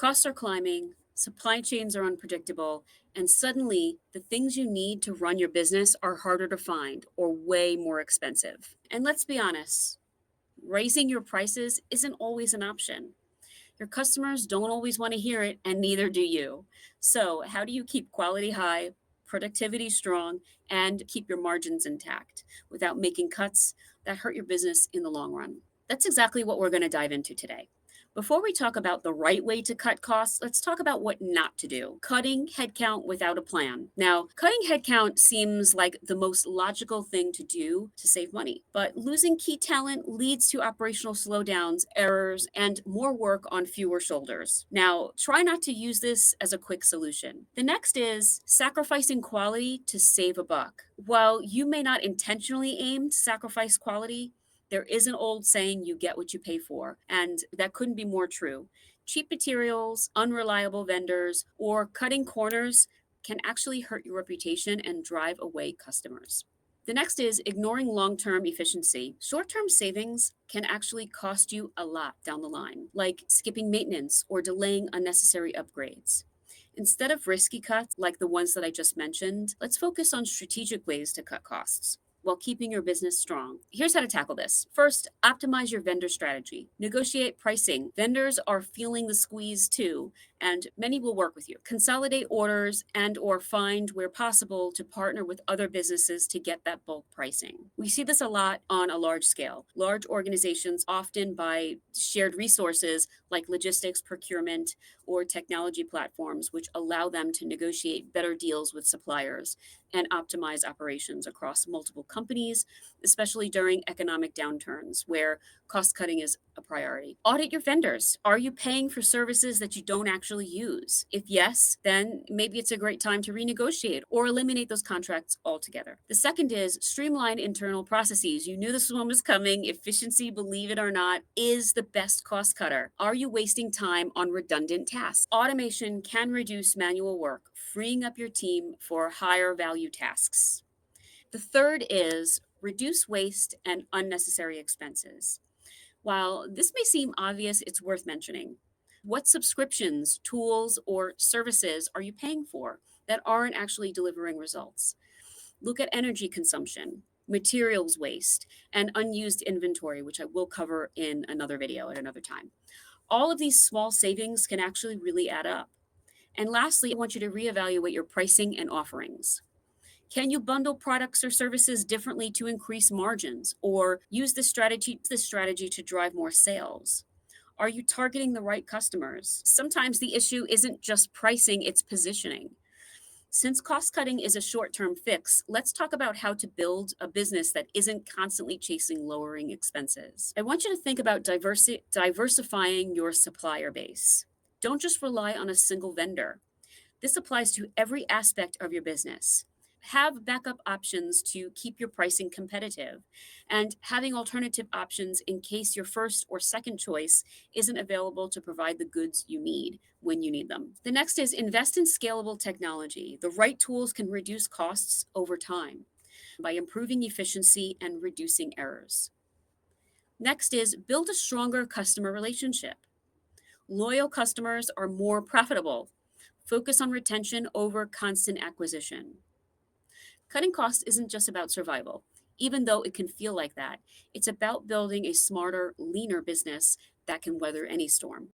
Costs are climbing, supply chains are unpredictable, and suddenly the things you need to run your business are harder to find or way more expensive. And let's be honest, raising your prices isn't always an option. Your customers don't always want to hear it, and neither do you. So, how do you keep quality high, productivity strong, and keep your margins intact without making cuts that hurt your business in the long run? That's exactly what we're going to dive into today. Before we talk about the right way to cut costs, let's talk about what not to do. Cutting headcount without a plan. Now, cutting headcount seems like the most logical thing to do to save money, but losing key talent leads to operational slowdowns, errors, and more work on fewer shoulders. Now, try not to use this as a quick solution. The next is sacrificing quality to save a buck. While you may not intentionally aim to sacrifice quality, there is an old saying, you get what you pay for, and that couldn't be more true. Cheap materials, unreliable vendors, or cutting corners can actually hurt your reputation and drive away customers. The next is ignoring long term efficiency. Short term savings can actually cost you a lot down the line, like skipping maintenance or delaying unnecessary upgrades. Instead of risky cuts like the ones that I just mentioned, let's focus on strategic ways to cut costs while keeping your business strong. Here's how to tackle this. First, optimize your vendor strategy. Negotiate pricing. Vendors are feeling the squeeze too, and many will work with you. Consolidate orders and or find where possible to partner with other businesses to get that bulk pricing. We see this a lot on a large scale. Large organizations often buy shared resources like logistics, procurement, or technology platforms, which allow them to negotiate better deals with suppliers and optimize operations across multiple companies, especially during economic downturns where cost cutting is a priority. Audit your vendors. Are you paying for services that you don't actually use? If yes, then maybe it's a great time to renegotiate or eliminate those contracts altogether. The second is streamline internal processes. You knew this one was coming. Efficiency, believe it or not, is the best cost cutter. Are you wasting time on redundant tasks? Automation can reduce manual work, freeing up your team for higher value tasks. The third is reduce waste and unnecessary expenses. While this may seem obvious, it's worth mentioning. What subscriptions, tools, or services are you paying for that aren't actually delivering results? Look at energy consumption, materials waste, and unused inventory, which I will cover in another video at another time. All of these small savings can actually really add up. And lastly, I want you to reevaluate your pricing and offerings. Can you bundle products or services differently to increase margins or use this strategy to drive more sales? Are you targeting the right customers? Sometimes the issue isn't just pricing, it's positioning. Since cost cutting is a short term fix, let's talk about how to build a business that isn't constantly chasing lowering expenses. I want you to think about diversifying your supplier base. Don't just rely on a single vendor. This applies to every aspect of your business. Have backup options to keep your pricing competitive and having alternative options in case your first or second choice isn't available to provide the goods you need when you need them. The next is invest in scalable technology. The right tools can reduce costs over time by improving efficiency and reducing errors. Next is build a stronger customer relationship. Loyal customers are more profitable. Focus on retention over constant acquisition. Cutting costs isn't just about survival, even though it can feel like that. It's about building a smarter, leaner business that can weather any storm.